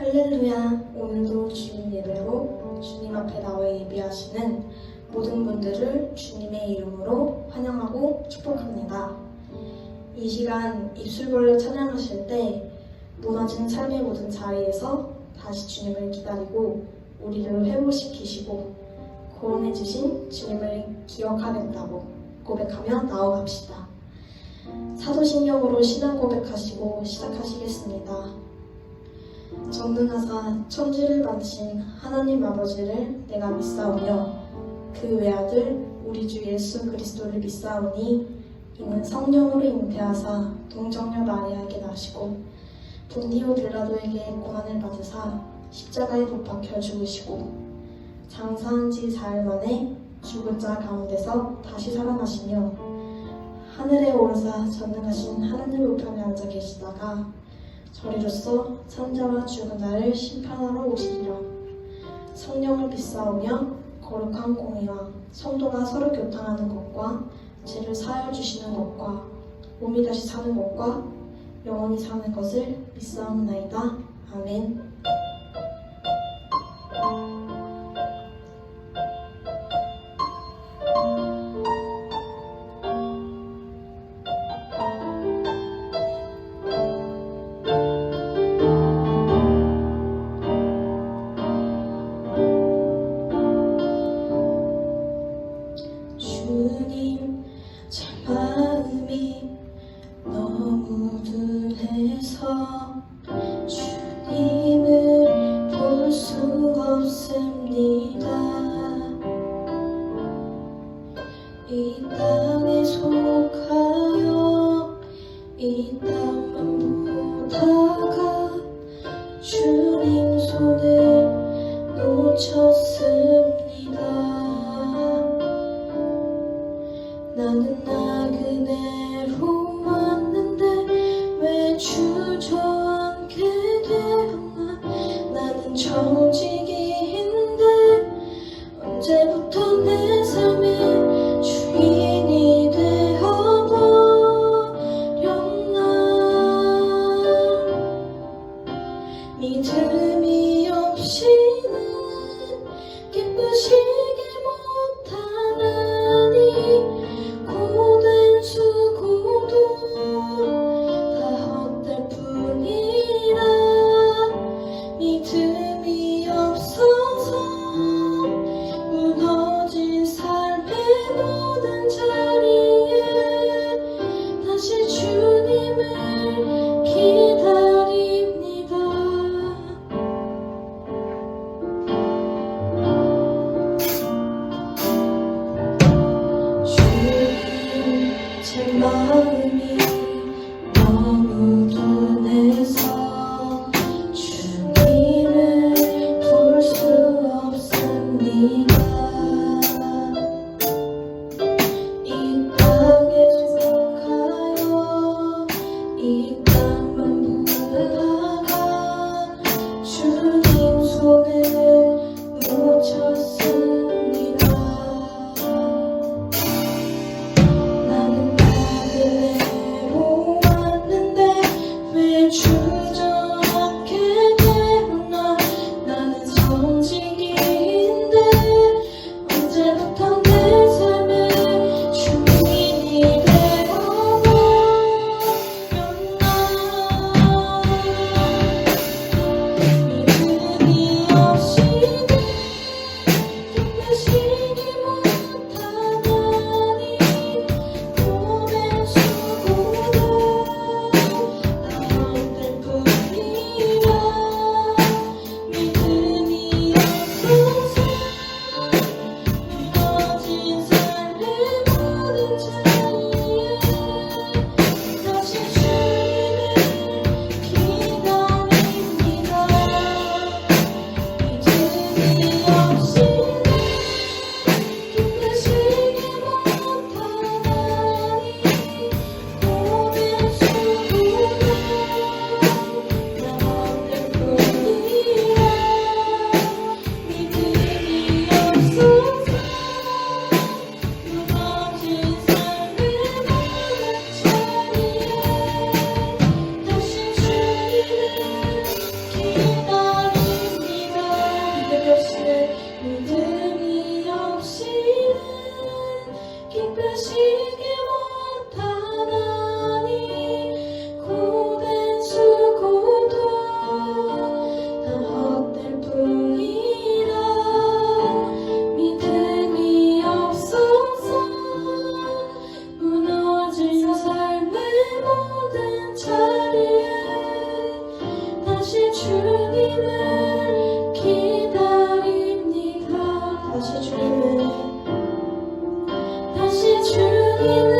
할렐루야. 오늘도 주님 예배로 주님 앞에 나와 예배하시는 모든 분들을 주님의 이름으로 환영하고 축복합니다. 이 시간 입술벌레 찬양하실 때 무너진 삶의 모든 자리에서 다시 주님을 기다리고 우리를 회복시키시고 구원해 주신 주님을 기억하겠다고 고백하며 나아갑시다. 사도신경으로 신앙 고백하시고 시작하시겠습니다. 전능하사 천지를 만드신 하나님 아버지를 내가 믿사오며 그 외아들 우리 주 예수 그리스도를 믿사오니 이는 성령으로 잉태하사 동정녀 마리아에게 나시고 본디오 빌라도에게 고난을 받으사 십자가에 못 박혀 죽으시고 장사한 지 사흘 만에 죽은 자 가운데서 다시 살아나시며 하늘에 오르사 전능하신 하나님 우편에 앉아 계시다가 저리로서 산자와 죽은 자를 심판하러 오시리라. 성령을 믿사오며 거룩한 공의와 성도가 서로 교탕하는 것과 죄를 사하여 주시는 것과 몸이 다시 사는 것과 영원히 사는 것을 믿사옵나이다. 아멘. 주님, 제 마음이 너무 둔해서 주님을 볼 수 없습니다. 이 땅에 속하여 이 땅만 보다가 주님 손을 놓쳤습니다. 나는 나그네로 왔는데 왜 주저앉게 되었나. 나는 정직인데 언제부터 내 삶의 주인이 되어버렸나. 믿음이 없이는 기쁘시게 못하나니 고된 수고도 다 헛될 뿐이라. 믿음이 없어서 무너진 삶의 모든 자리에 다시 주님을 기다립니다. 주님, 제 마음이 너무 둔해서 주님을 볼 수 없습니다. 이 땅에 속하여 이 땅만 보다가 주님 손을 놓쳤습니다. 나는 나그네로 왔는데 왜 주저앉게 되었나. 나는 정직인데 언제부터 내 삶의 주인이 되어버렸나. 믿음이 없이는 기쁘시지 못하나니 고된 수고도 다 헛될 뿐이라. 믿음이 없어서 무너진 삶의 모든 자리에 다시 주님을 기다립니다. 믿음이 없이는 기쁘시게 못하나니 고된 수고도 다 헛될 뿐이라. 믿음이 없어서 무너진 삶의 기쁘시게 못하나니 고된 수고도 다 헛될 뿐이라 믿음이 없어서 무너진 삶의 모든 자리에 다시 주님을 기다립니다. 다시 주님을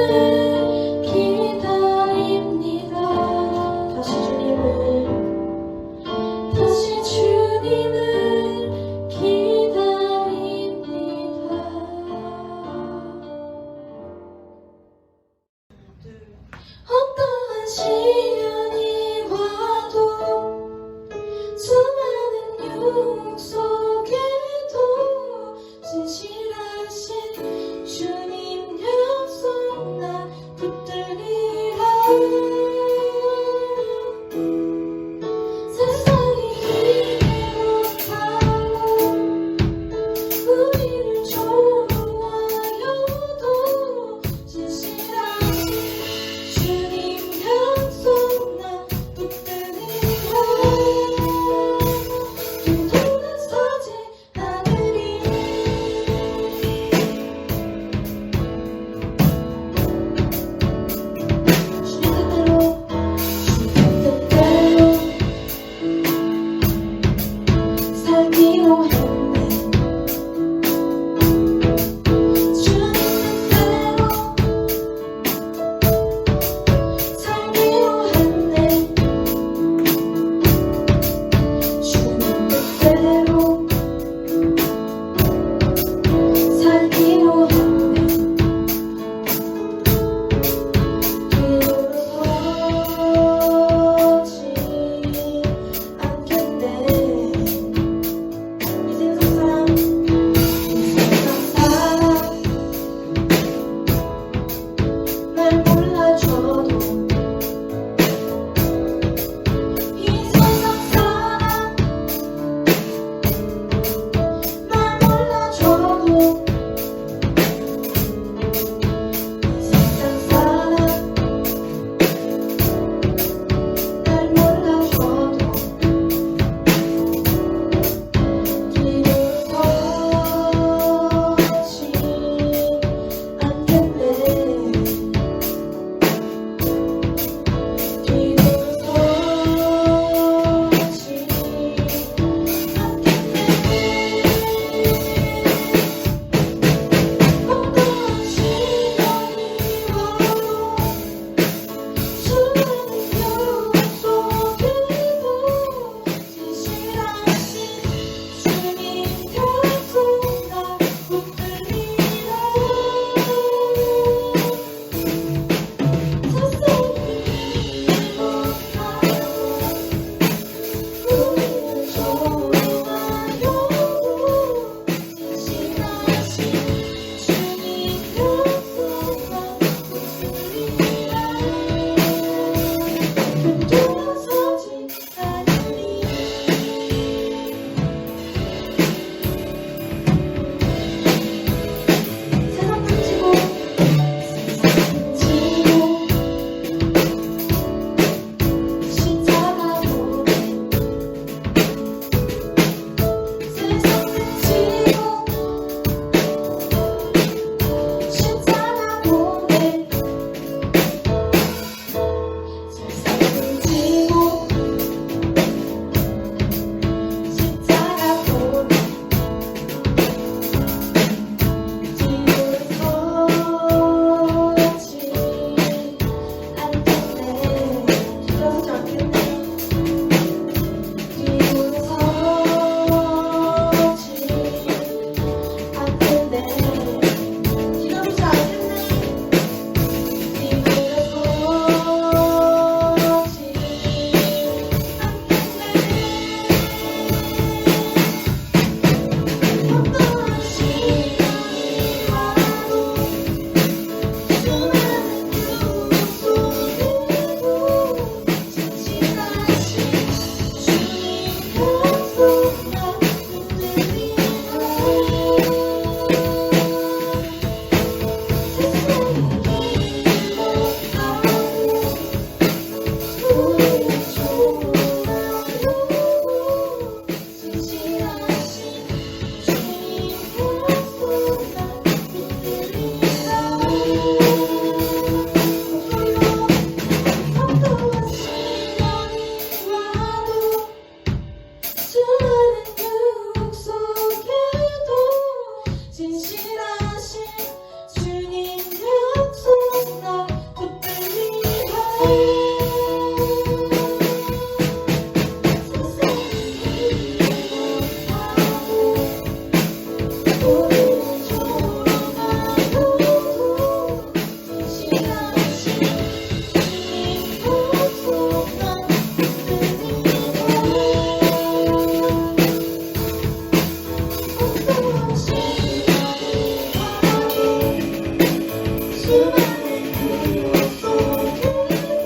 수많은 기억 속에도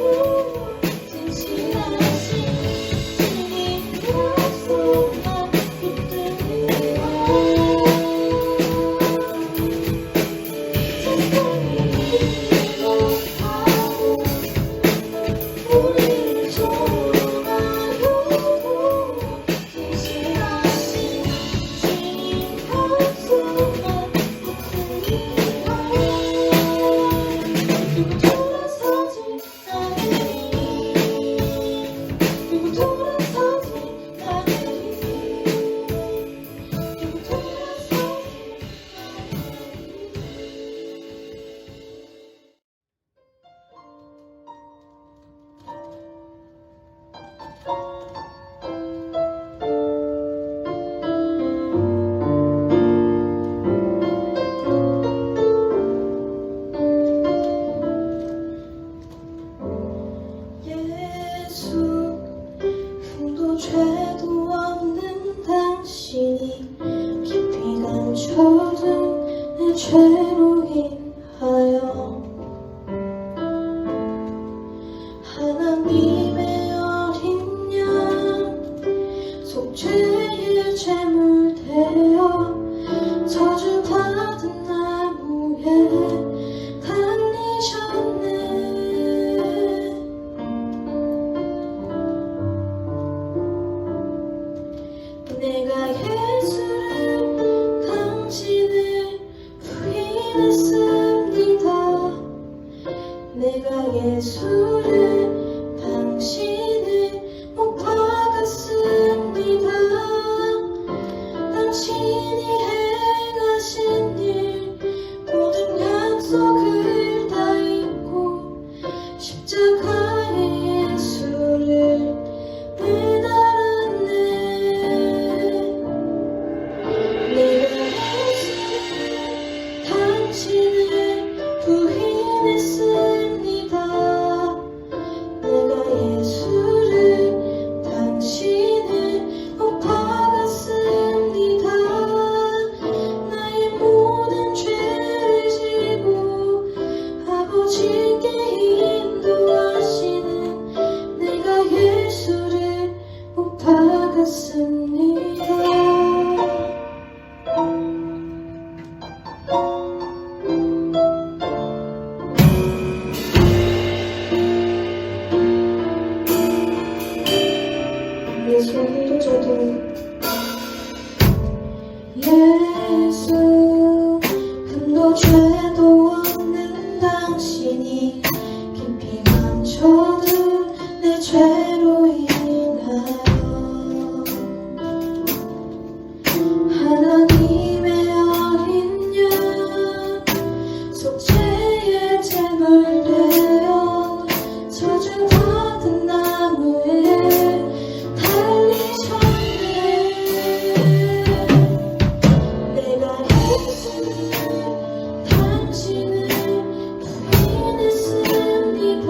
진실하신 주님 약속만 붙들고 세상이 못하고 우리를 조롱하고 진실하신 주님 약속만 붙들고 그리고 돌아서지 않으리 그리고 돌아서지 않으리 그리고 돌아서지 예수 흠도 죄도 없는 당신이 깊이 감춰둔 내 죄로 인하여 하나님의 어린 양 속죄의 제물 되어 저주받은 나무에 달리셨네. 내가 예수를 당신을 부인했습니다. 내가 예수를 당신을 못 박았습니다. 당신이 행하신 일 모든 약속을 다 잊고 십자가의 예수를 깨달았네. 내가 예수를 당신을 부인했습니다. 내가 예수를 당신을 못 박았습니다. 나의 모든 죄를 지고 아버지께 인도하시는 내가 예수를 못 박았습니다. 내 손도 저도 예수 흠도 죄도 없는 당신이 깊이 감춰둔 내 죄로 인하여 하나님의 어린 양 속죄의 제물 되어 저주받은 나무에 달리셨네. 내가 예수를 당신을 부인했습니다.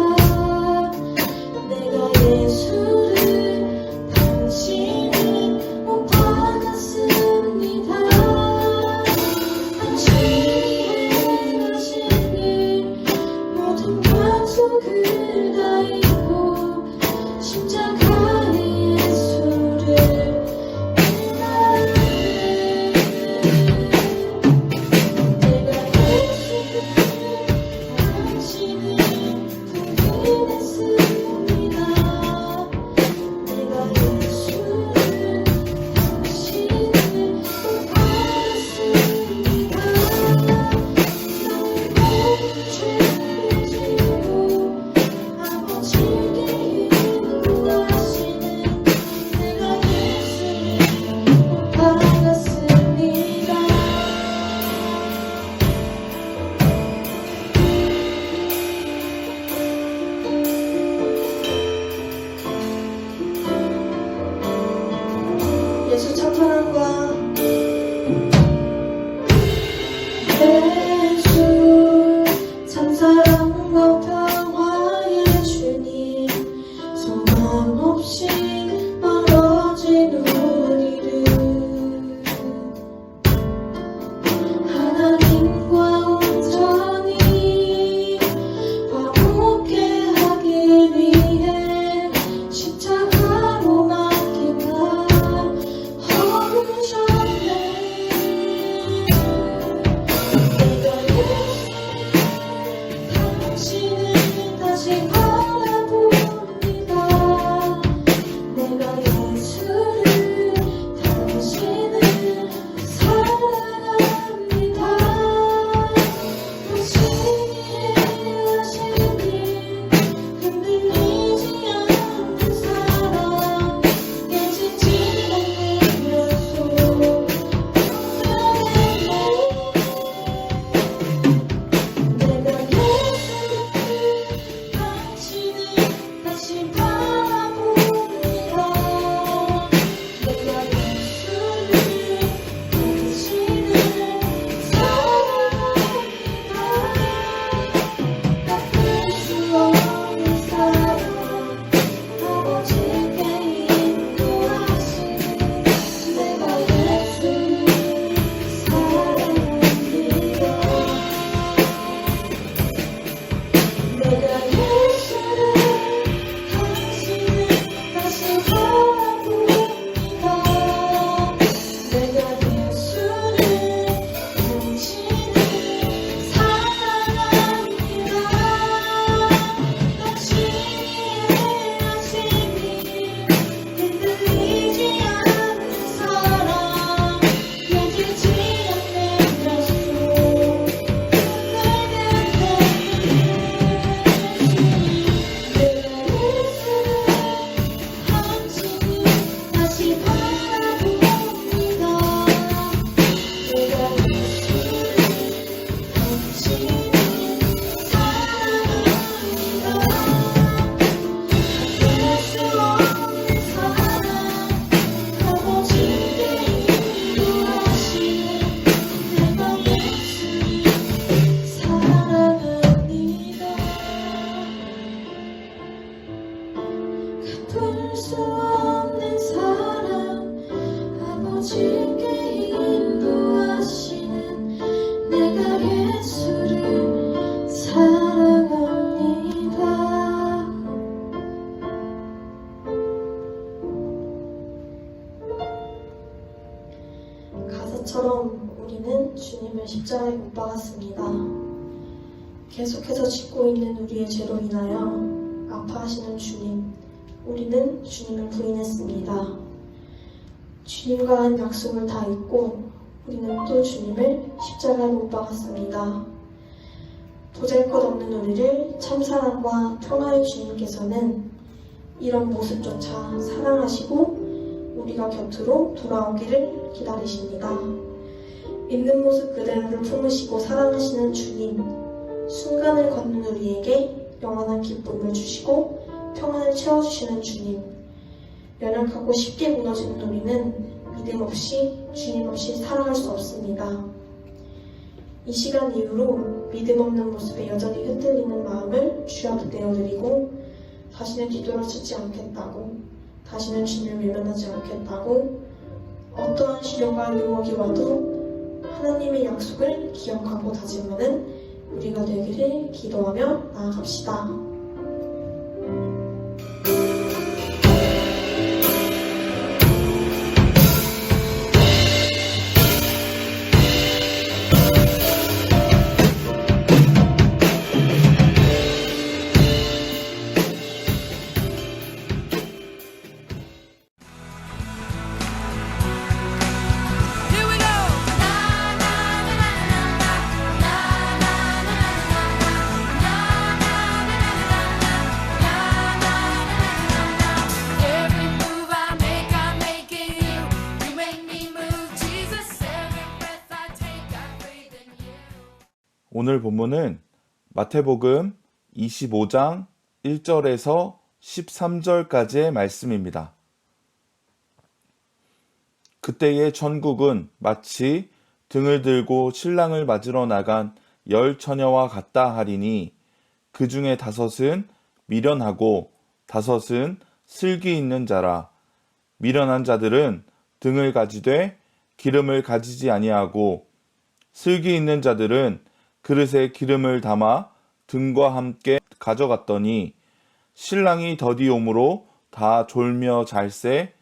다시 바라봅니다. 내가 예수를 당신을 사랑합니다. 당신이 하시니 흔들리지 않는 사랑 깨지지 않는 약속 내가 예수를 당신을 다시 바라봅니다. 내가 예수를 당신을 사랑합니다. 갚을 수 없는 사랑 아버지께 인도하시는 내가 예수를 사랑합니다. 내가 예수를 당신을 다시 바라봅니다. 내가 예수를 당신을 사랑합니다. 당신이 하시니 흔들리지 않는 사랑 깨지지 않는 약속 내가 예수를 당신을 다시 바라봅니다. 내가 예수를 당신을 사랑합니다. 갚을 수 없는 사랑 아버지께 인도하시는 내가 예수를 사랑합니다. 갚을 수 없는 사랑 아버지께 인도하시는 내가 예수를 사랑합니다. 가사처럼 우리는 주님을 십자가에 못 박았습니다. 계속해서 짓고 있는 우리의 죄로 인하여 아파하시는 주님, 우리는 주님을 부인했습니다. 주님과 한 약속을 다 잊고 우리는 또 주님을 십자가에 못 박았습니다. 보잘것없는 우리를 참사랑과 평화의 주님께서는 이런 모습조차 사랑하시고 우리가 곁으로 돌아오기를 기다리십니다. 있는 모습 그대로를 품으시고 사랑하시는 주님, 순간을 걷는 우리에게 영원한 기쁨을 주시고 평안을 채워주시는 주님, 연약하고 쉽게 무너지는 우리는 믿음 없이 주님 없이 살아갈 수 없습니다. 이 시간 이후로 믿음 없는 모습에 여전히 흔들리는 마음을 주 앞에 내어드리고 다시는 뒤돌아서지 않겠다고, 다시는 주님을 외면하지 않겠다고, 어떠한 시련과 유혹이 와도 하나님의 약속을 기억하고 다짐하는 우리가 되기를 기도하며 나아갑시다. 오늘 본문은 마태복음 25장 1절에서 13절까지의 말씀입니다. 그때의 천국은 마치 등을 들고 신랑을 맞으러 나간 10 처녀와 같다 하리니 그 중에 5은 미련하고 5은 슬기 있는 자라. 미련한 자들은 등을 가지되 기름을 가지지 아니하고 슬기 있는 자들은 그릇에 기름을 담아 등과 함께 가져갔더니 신랑이 더디오므로 다 졸며 잘새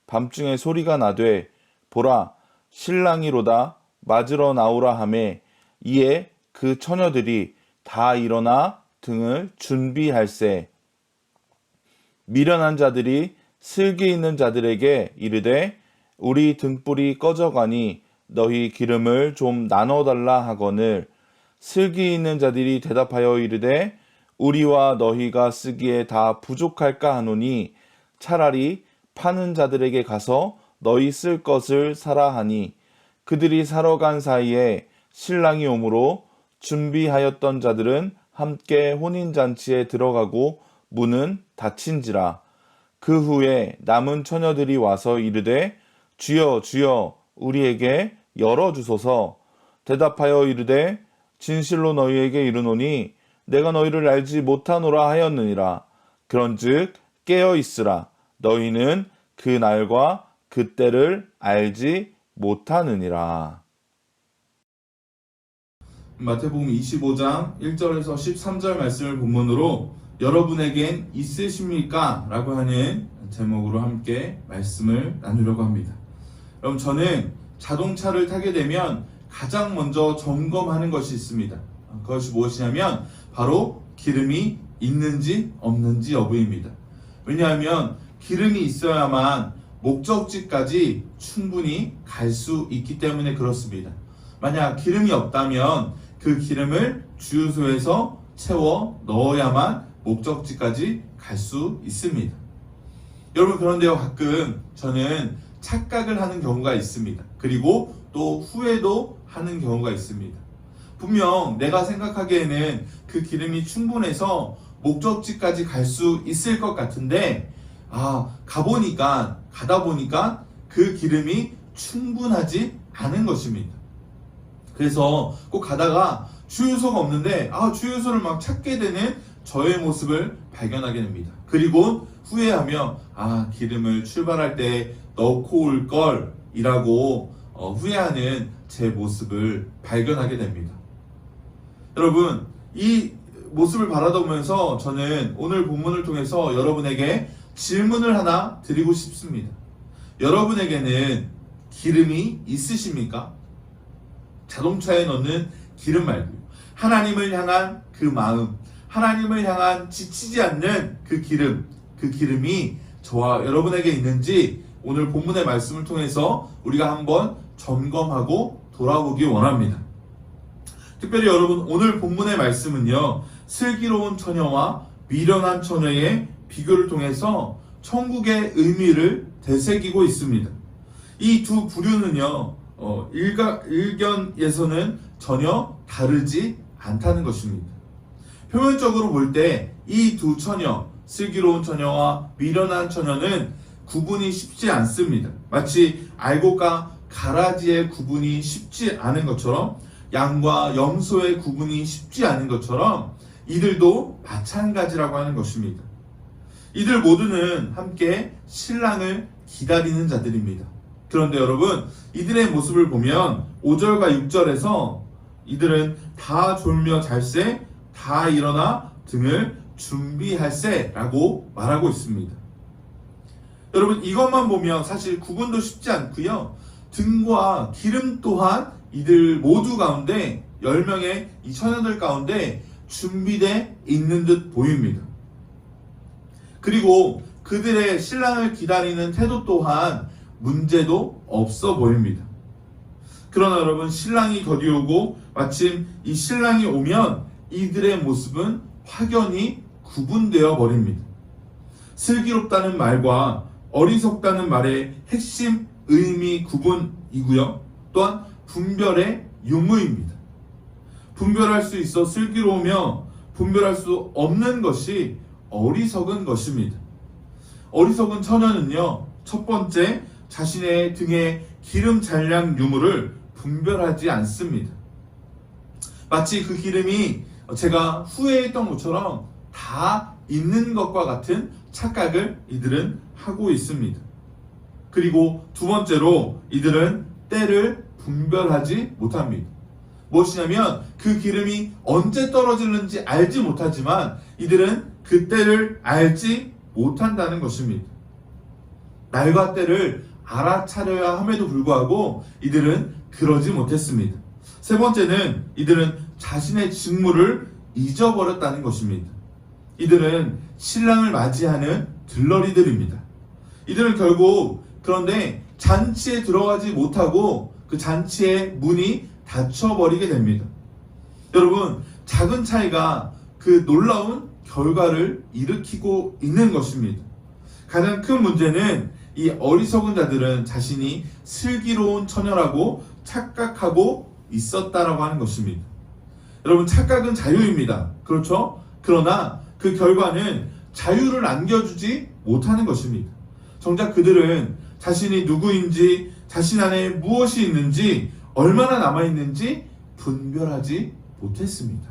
밤중에 소리가 나되 보라 신랑이로다 맞으러 나오라 하매 이에 그 처녀들이 다 일어나 등을 준비할세. 미련한 자들이 슬기 있는 자들에게 이르되 우리 등불이 꺼져가니 너희 기름을 좀 나눠달라 하거늘 슬기 있는 자들이 대답하여 이르되 우리와 너희가 쓰기에 다 부족할까 하노니 차라리 파는 자들에게 가서 너희 쓸 것을 사라 하니 그들이 사러 간 사이에 신랑이 오므로 준비하였던 자들은 함께 혼인잔치에 들어가고 문은 닫힌지라. 그 후에 남은 처녀들이 와서 이르되 주여 주여 우리에게 열어주소서. 대답하여 이르되 진실로 너희에게 이르노니 내가 너희를 알지 못하노라 하였느니라. 그런즉 깨어 있으라. 너희는 그 날과 그 때를 알지 못하느니라. 마태복음 25장 1절에서 13절 말씀을 본문으로 여러분에겐 있으십니까? 라고 하는 제목으로 함께 말씀을 나누려고 합니다. 그럼 저는 자동차를 타게 되면 가장 먼저 점검하는 것이 있습니다. 그것이 무엇이냐면 바로 기름이 있는지 없는지 여부입니다. 왜냐하면 기름이 있어야만 목적지까지 충분히 갈 수 있기 때문에 그렇습니다. 만약 기름이 없다면 그 기름을 주유소에서 채워 넣어야만 목적지까지 갈 수 있습니다. 여러분, 그런데요, 가끔 저는 착각을 하는 경우가 있습니다. 그리고 또 후회도 하는 경우가 있습니다. 분명 내가 생각하기에는 그 기름이 충분해서 목적지까지 갈 수 있을 것 같은데 가다 보니까 그 기름이 충분하지 않은 것입니다. 그래서 꼭 가다가 주유소가 없는데 주유소를 막 찾게 되는 저의 모습을 발견하게 됩니다. 그리고 후회하며 기름을 출발할 때 넣고 올 걸 이라고 후회하는 제 모습을 발견하게 됩니다. 여러분, 이 모습을 바라보면서 저는 오늘 본문을 통해서 여러분에게 질문을 하나 드리고 싶습니다. 여러분에게는 기름이 있으십니까? 자동차에 넣는 기름 말고요. 하나님을 향한 그 마음, 하나님을 향한 지치지 않는 그 기름이 저와 여러분에게 있는지 오늘 본문의 말씀을 통해서 우리가 한번 점검하고 돌아보기 원합니다. 특별히 여러분, 오늘 본문의 말씀은요, 슬기로운 처녀와 미련한 처녀의 비교를 통해서 천국의 의미를 되새기고 있습니다. 이 두 부류는요, 일견에서는 전혀 다르지 않다는 것입니다. 표면적으로 볼 때 이 두 처녀, 슬기로운 처녀와 미련한 처녀는 구분이 쉽지 않습니다. 마치 알곡과 가라지의 구분이 쉽지 않은 것처럼, 양과 염소의 구분이 쉽지 않은 것처럼 이들도 마찬가지라고 하는 것입니다. 이들 모두는 함께 신랑을 기다리는 자들입니다. 그런데 여러분, 이들의 모습을 보면 5절과 6절에서 이들은 다 졸며 잘세, 다 일어나 등을 준비할세 라고 말하고 있습니다. 여러분, 이것만 보면 사실 구분도 쉽지 않고요, 등과 기름 또한 이들 모두 가운데 10명의 이 처녀들 가운데 준비되어 있는 듯 보입니다. 그리고 그들의 신랑을 기다리는 태도 또한 문제도 없어 보입니다. 그러나 여러분, 신랑이 더디오고 마침 이 신랑이 오면 이들의 모습은 확연히 구분되어 버립니다. 슬기롭다는 말과 어리석다는 말의 핵심 의미 구분이고요, 또한 분별의 유무입니다. 분별할 수 있어 슬기로우며 분별할 수 없는 것이 어리석은 것입니다. 어리석은 처녀는요, 첫 번째, 자신의 등에 기름 잔량 유무를 분별하지 않습니다. 마치 그 기름이 제가 후회했던 것처럼 다 있는 것과 같은 착각을 이들은 하고 있습니다. 그리고 두 번째로 이들은 때를 분별하지 못합니다. 무엇이냐면 그 기름이 언제 떨어지는지 알지 못하지만 이들은 그 때를 알지 못한다는 것입니다. 날과 때를 알아차려야 함에도 불구하고 이들은 그러지 못했습니다. 세 번째는 이들은 자신의 직무를 잊어버렸다는 것입니다. 이들은 신랑을 맞이하는 들러리들입니다. 이들은 결국 그런데 잔치에 들어가지 못하고 그 잔치의 문이 닫혀버리게 됩니다. 여러분, 작은 차이가 그 놀라운 결과를 일으키고 있는 것입니다. 가장 큰 문제는 이 어리석은 자들은 자신이 슬기로운 처녀라고 착각하고 있었다라고 하는 것입니다. 여러분, 착각은 자유입니다. 그렇죠? 그러나 그 결과는 자유를 안겨주지 못하는 것입니다. 정작 그들은 자신이 누구인지, 자신 안에 무엇이 있는지, 얼마나 남아있는지 분별하지 못했습니다.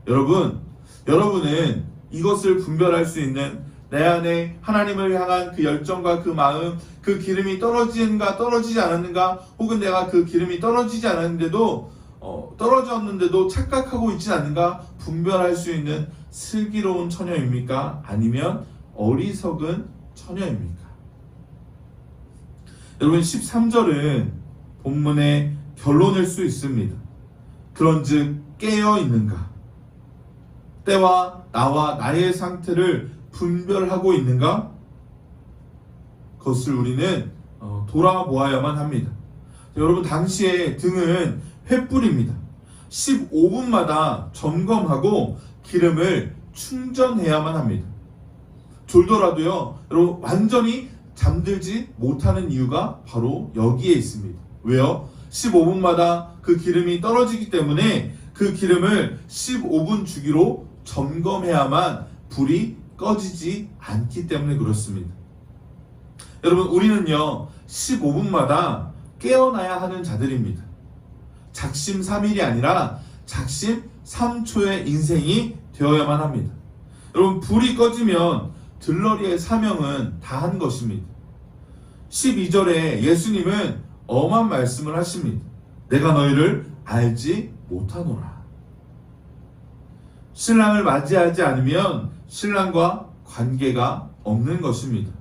여러분은 이것을 분별할 수 있는 내 안에 하나님을 향한 그 열정과 그 마음, 그 기름이 떨어지는가 떨어지지 않았는가, 혹은 내가 그 기름이 떨어지지 않았는데도 떨어졌는데도 착각하고 있지 않는가 분별할 수 있는 슬기로운 처녀입니까? 아니면 어리석은 처녀입니까? 여러분, 13절은 본문의 결론일 수 있습니다. 그런즉 깨어 있는가? 때와 나와 나의 상태를 분별하고 있는가? 그것을 우리는 돌아보아야만 합니다. 여러분, 당시에 등은 횃불입니다. 15분마다 점검하고 기름을 충전해야만 합니다. 졸더라도요, 여러분, 완전히 잠들지 못하는 이유가 바로 여기에 있습니다. 왜요? 15분마다 그 기름이 떨어지기 때문에 그 기름을 15분 주기로 점검해야만 불이 꺼지지 않기 때문에 그렇습니다. 여러분, 우리는요 15분마다 깨어나야 하는 자들입니다. 작심 3일이 아니라 작심 3초의 인생이 되어야만 합니다. 여러분, 불이 꺼지면 들러리의 사명은 다 한 것입니다. 12절에 예수님은 엄한 말씀을 하십니다. 내가 너희를 알지 못하노라. 신랑을 맞이하지 않으면 신랑과 관계가 없는 것입니다.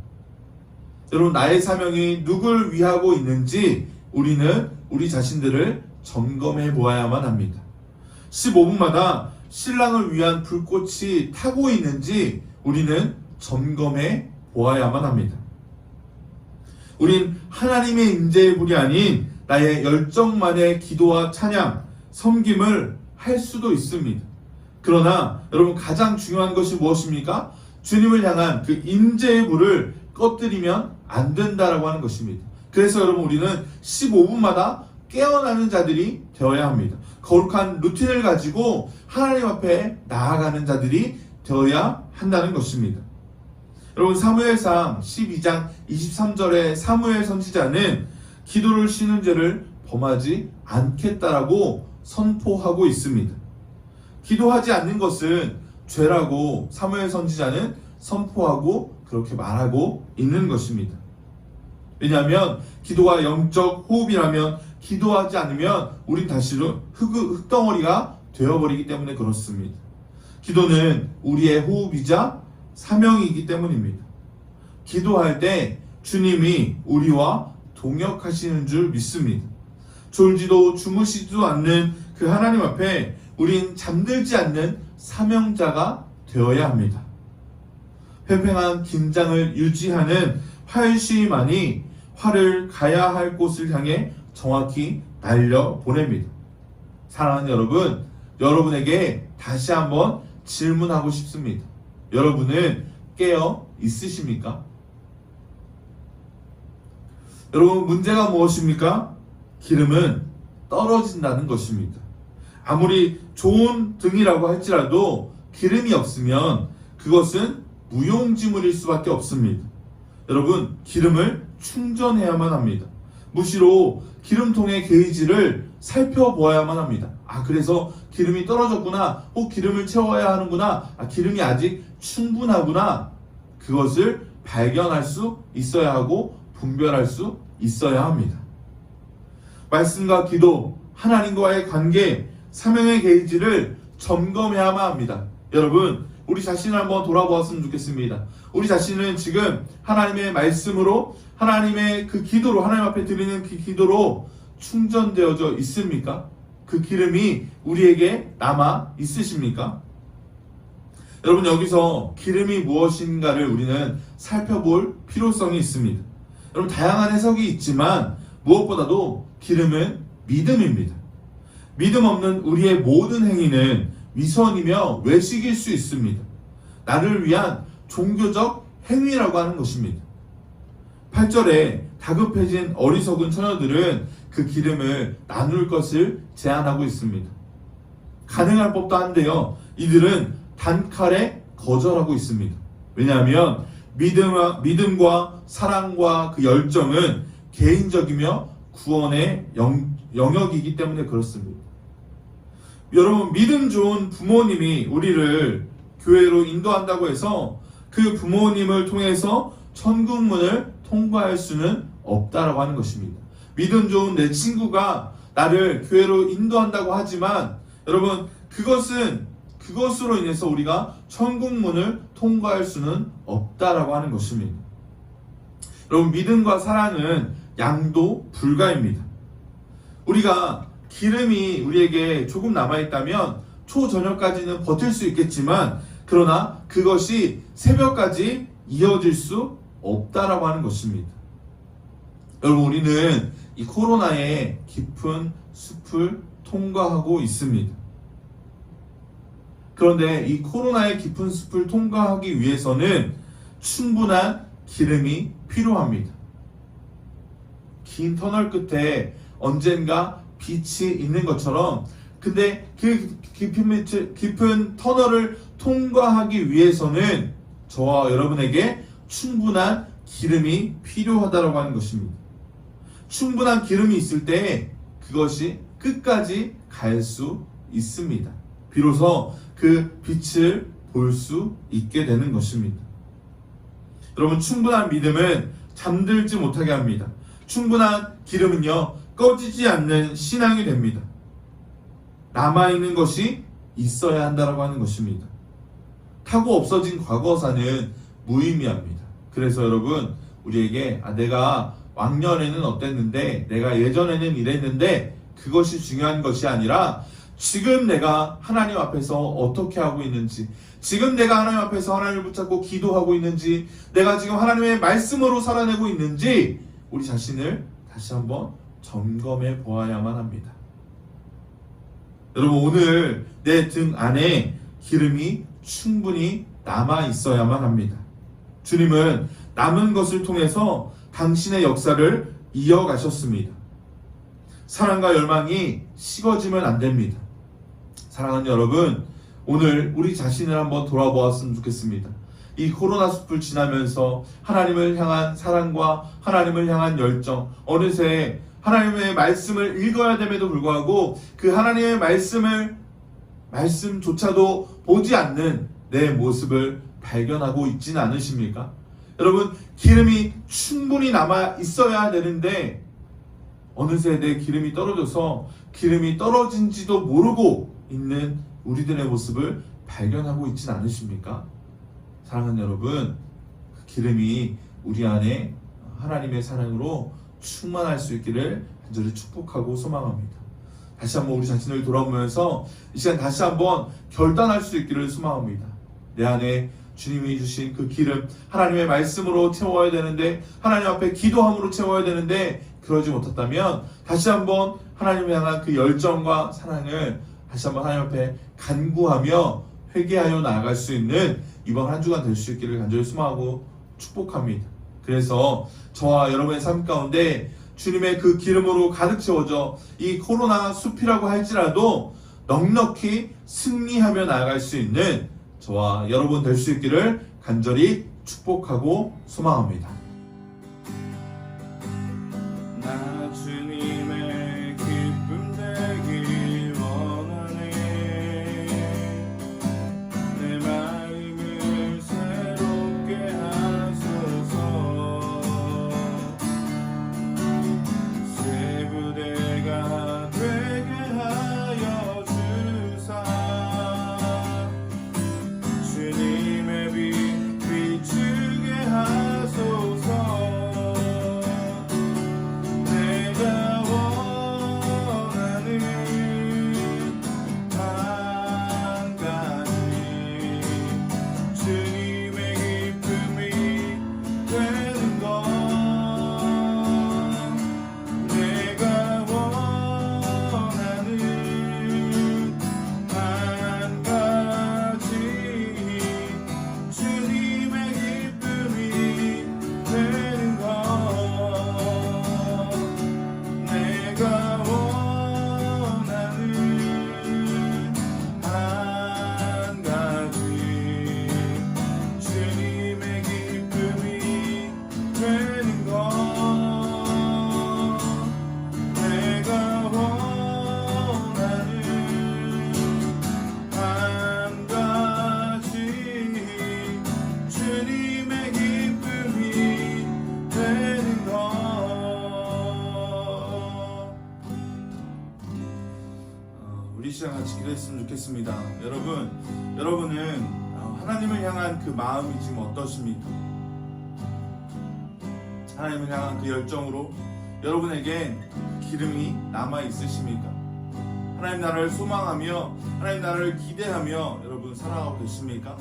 여러분, 나의 사명이 누굴 위하고 있는지 우리는 우리 자신들을 점검해 보아야만 합니다. 15분마다 신랑을 위한 불꽃이 타고 있는지 우리는 점검해 보아야만 합니다. 우린 하나님의 임재의 불이 아닌 나의 열정만의 기도와 찬양, 섬김을 할 수도 있습니다. 그러나 여러분, 가장 중요한 것이 무엇입니까? 주님을 향한 그 임재의 불을 꺼뜨리면 안 된다라고 하는 것입니다. 그래서 여러분, 우리는 15분마다 깨어나는 자들이 되어야 합니다. 거룩한 루틴을 가지고 하나님 앞에 나아가는 자들이 되어야 한다는 것입니다. 여러분, 사무엘상 12장 23절에 사무엘 선지자는 기도를 쉬는 죄를 범하지 않겠다라고 선포하고 있습니다. 기도하지 않는 것은 죄라고 사무엘 선지자는 선포하고 그렇게 말하고 있는 것입니다. 왜냐하면 기도가 영적 호흡이라면 기도하지 않으면 우린 다시로 흙덩어리가 되어버리기 때문에 그렇습니다. 기도는 우리의 호흡이자 사명이기 때문입니다. 기도할 때 주님이 우리와 동역하시는 줄 믿습니다. 졸지도 주무시지도 않는 그 하나님 앞에 우린 잠들지 않는 사명자가 되어야 합니다. 팽팽한 긴장을 유지하는 활시만이 활을 가야 할 곳을 향해 정확히 날려보냅니다. 사랑하는 여러분, 여러분에게 다시 한번 질문하고 싶습니다. 여러분은 깨어 있으십니까? 여러분, 문제가 무엇입니까? 기름은 떨어진다는 것입니다. 아무리 좋은 등이라고 할지라도 기름이 없으면 그것은 무용지물일 수밖에 없습니다. 여러분, 기름을 충전해야만 합니다. 무시로 기름통의 게이지를 살펴보아야만 합니다. 그래서 기름이 떨어졌구나. 기름을 채워야 하는구나. 기름이 아직 충분하구나. 그것을 발견할 수 있어야 하고 분별할 수 있어야 합니다. 말씀과 기도, 하나님과의 관계, 사명의 게이지를 점검해야만 합니다. 여러분, 우리 자신을 한번 돌아보았으면 좋겠습니다. 우리 자신은 지금 하나님의 말씀으로, 하나님의 그 기도로, 하나님 앞에 드리는 그 기도로 충전되어져 있습니까? 그 기름이 우리에게 남아 있으십니까? 여러분, 여기서 기름이 무엇인가를 우리는 살펴볼 필요성이 있습니다. 여러분, 다양한 해석이 있지만 무엇보다도 기름은 믿음입니다. 믿음 없는 우리의 모든 행위는 위선이며 외식일 수 있습니다. 나를 위한 종교적 행위라고 하는 것입니다. 8절에 다급해진 어리석은 처녀들은 그 기름을 나눌 것을 제안하고 있습니다. 가능할 법도 한데요, 이들은 단칼에 거절하고 있습니다. 왜냐하면 믿음과 사랑과 그 열정은 개인적이며 구원의 영역이기 때문에 그렇습니다. 여러분, 믿음 좋은 부모님이 우리를 교회로 인도한다고 해서 그 부모님을 통해서 천국문을 통과할 수는 없다라고 하는 것입니다. 믿음 좋은 내 친구가 나를 교회로 인도한다고 하지만 여러분, 그것으로 인해서 우리가 천국문을 통과할 수는 없다라고 하는 것입니다. 여러분, 믿음과 사랑은 양도 불가입니다. 우리가 기름이 우리에게 조금 남아있다면 초저녁까지는 버틸 수 있겠지만, 그러나 그것이 새벽까지 이어질 수 없다라고 하는 것입니다. 여러분, 우리는 이 코로나의 깊은 숲을 통과하고 있습니다. 그런데 이 코로나의 깊은 숲을 통과하기 위해서는 충분한 기름이 필요합니다. 긴 터널 끝에 언젠가 빛이 있는 것처럼, 근데 그 깊은 터널을 통과하기 위해서는 저와 여러분에게 충분한 기름이 필요하다고 하는 것입니다. 충분한 기름이 있을 때 그것이 끝까지 갈 수 있습니다. 비로소 그 빛을 볼 수 있게 되는 것입니다. 여러분, 충분한 믿음은 잠들지 못하게 합니다. 충분한 기름은요, 꺼지지 않는 신앙이 됩니다. 남아있는 것이 있어야 한다고 하는 것입니다. 타고 없어진 과거사는 무의미합니다. 그래서 여러분, 우리에게 내가 왕년에는 어땠는데, 내가 예전에는 이랬는데, 그것이 중요한 것이 아니라 지금 내가 하나님 앞에서 어떻게 하고 있는지, 지금 내가 하나님 앞에서 하나님을 붙잡고 기도하고 있는지, 내가 지금 하나님의 말씀으로 살아내고 있는지 우리 자신을 다시 한번 점검해 보아야만 합니다. 여러분, 오늘 내 등 안에 기름이 충분히 남아 있어야만 합니다. 주님은 남은 것을 통해서 당신의 역사를 이어가셨습니다. 사랑과 열망이 식어지면 안 됩니다. 사랑하는 여러분, 오늘 우리 자신을 한번 돌아보았으면 좋겠습니다. 이 코로나 숲을 지나면서 하나님을 향한 사랑과 하나님을 향한 열정, 어느새 하나님의 말씀을 읽어야 됨에도 불구하고 그 하나님의 말씀조차도 보지 않는 내 모습을 발견하고 있지는 않으십니까? 여러분, 기름이 충분히 남아 있어야 되는데 어느새 내 기름이 떨어져서 기름이 떨어진지도 모르고 있는 우리들의 모습을 발견하고 있진 않으십니까? 사랑하는 여러분, 그 기름이 우리 안에 하나님의 사랑으로 충만할 수 있기를 간절히 축복하고 소망합니다. 다시 한번 우리 자신을 돌아보면서 이 시간 다시 한번 결단할 수 있기를 소망합니다. 내 안에 주님이 주신 그 기름, 하나님의 말씀으로 채워야 되는데, 하나님 앞에 기도함으로 채워야 되는데 그러지 못했다면 다시 한번 하나님을 향한 그 열정과 사랑을 다시 한번 하나님 앞에 간구하며 회개하여 나아갈 수 있는 이번 한 주간 될 수 있기를 간절히 소망하고 축복합니다. 그래서 저와 여러분의 삶 가운데 주님의 그 기름으로 가득 채워져 이 코로나 숲이라고 할지라도 넉넉히 승리하며 나아갈 수 있는 저와 여러분 될 수 있기를 간절히 축복하고 소망합니다. 나 주님의 기쁨 되길 원하네. 내 마음을 새롭게 하소서. 새 부대가 되게 하여 주사. 주님의 빛 비추게 하소서. 같이 기도했으면 좋겠습니다. 여러분은 하나님을 향한 그 마음이 지금 어떠십니까? 하나님을 향한 그 열정으로 여러분에겐 기름이 남아 있으십니까? 하나님 나라를 소망하며 하나님 나라를 기대하며 여러분 살아가고 계십니까?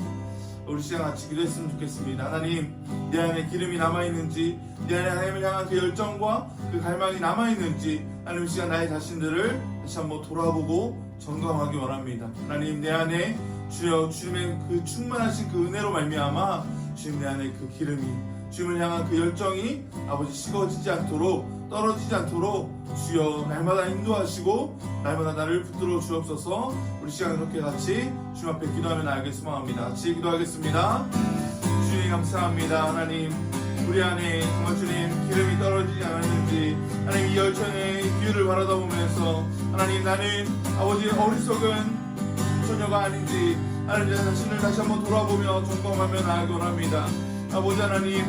우리 시간 같이 기도했으면 좋겠습니다. 하나님, 내 안에 기름이 남아있는지, 내 안에 하나님을 향한 그 열정과 그 갈망이 남아있는지, 하나님 시간 나의 자신들을 다시 한번 돌아보고 점검하기 원합니다. 하나님, 내 안에 주여 주님의 그 충만하신 그 은혜로 말미암아 주님 내 안에 그 기름이, 주님을 향한 그 열정이 아버지 식어지지 않도록, 떨어지지 않도록 주여 날마다 인도하시고 날마다 나를 붙들어 주옵소서. 우리 시간 그렇게 같이 주님 앞에 기도하며 나에게 소망합니다. 같이 기도하겠습니다. 주님 감사합니다. 하나님, 우리 안에 정말 주님 기름이 떨어지지 않았는지, 하나님 이 열정의 기회를 바라다 보면서 하나님 나는 아버지 어리석은 처녀가 아닌지 하나님 내 자신을 다시 한번 돌아보며 점검하며 나아가기 원합니다. 아버지 하나님,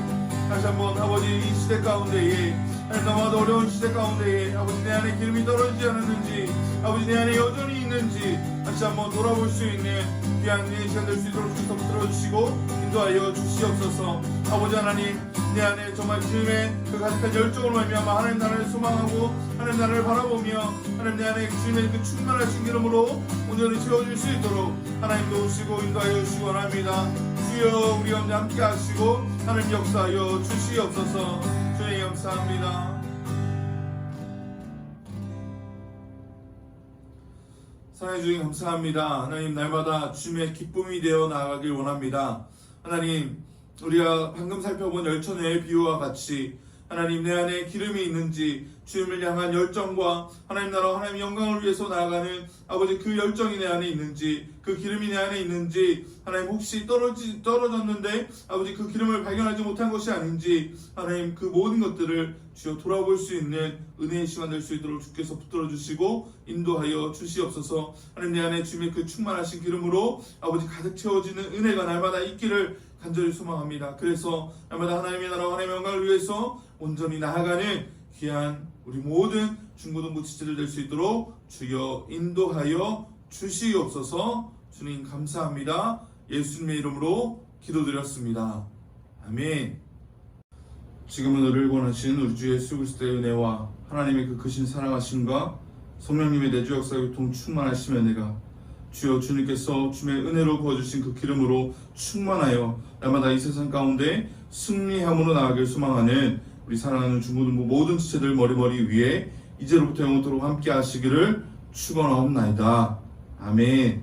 다시 한번 아버지 이 시대 가운데에 하나님 너무나도 어려운 시대 가운데에 아버지 내 안에 기름이 떨어지지 않았는지, 아버지 내 안에 여전히 있는지 다시 한번 돌아볼 수 있는 귀한 내 시간 될 수 있도록 주셔서 붙들어주시고 인도하여 주시옵소서. 아버지 하나님, 내 안에 정말 주님의 그 가득한 열정으로 말미암아 하나님 나라를 소망하고 하나님 나라를 바라보며 하나님 내 안에 주님의 그 충만하신 기름으로 온전히 채워줄 수 있도록 하나님 도우시고 인도하여 주시기 원합니다. 주여 우리 가운데 함께 하시고 하나님 역사하여 주시옵소서. 주님 감사합니다. 사랑해 주님 감사합니다. 하나님 날마다 주님의 기쁨이 되어 나아가길 원합니다. 하나님, 우리가 방금 살펴본 열천의 비유와 같이 하나님 내 안에 기름이 있는지, 주님을 향한 열정과 하나님 나라와 하나님 영광을 위해서 나아가는 아버지 그 열정이 내 안에 있는지, 그 기름이 내 안에 있는지, 하나님 혹시 떨어졌는데 아버지 그 기름을 발견하지 못한 것이 아닌지, 하나님 그 모든 것들을 주여 돌아볼 수 있는 은혜의 시간 될 수 있도록 주께서 붙들어 주시고 인도하여 주시옵소서. 하나님 내 안에 주님의 그 충만하신 기름으로 아버지 가득 채워지는 은혜가 날마다 있기를 간절히 소망합니다. 그래서 날마다 하나님의 나라와 하나님의 영광을 위해서 온전히 나아가는 귀한 우리 모든 중고등부 지체들 될 수 있도록 주여 인도하여 주시옵소서. 주님 감사합니다. 예수님의 이름으로 기도드렸습니다. 아멘. 지금은 우리를 권하신 우리 주 예수 그리스도의 은혜와 하나님의 그 크신 사랑하심과 성령님의 내주 역사 교통 충만하심의 은혜가 주여 주님께서 주님의 은혜로 부어주신 그 기름으로 충만하여 날마다 이 세상 가운데 승리함으로 나아가길 소망하는 우리 사랑하는 중고등부 모든 지체들 머리머리 위에 이제로부터 영원토록 함께 하시기를 축원하옵나이다. 아멘.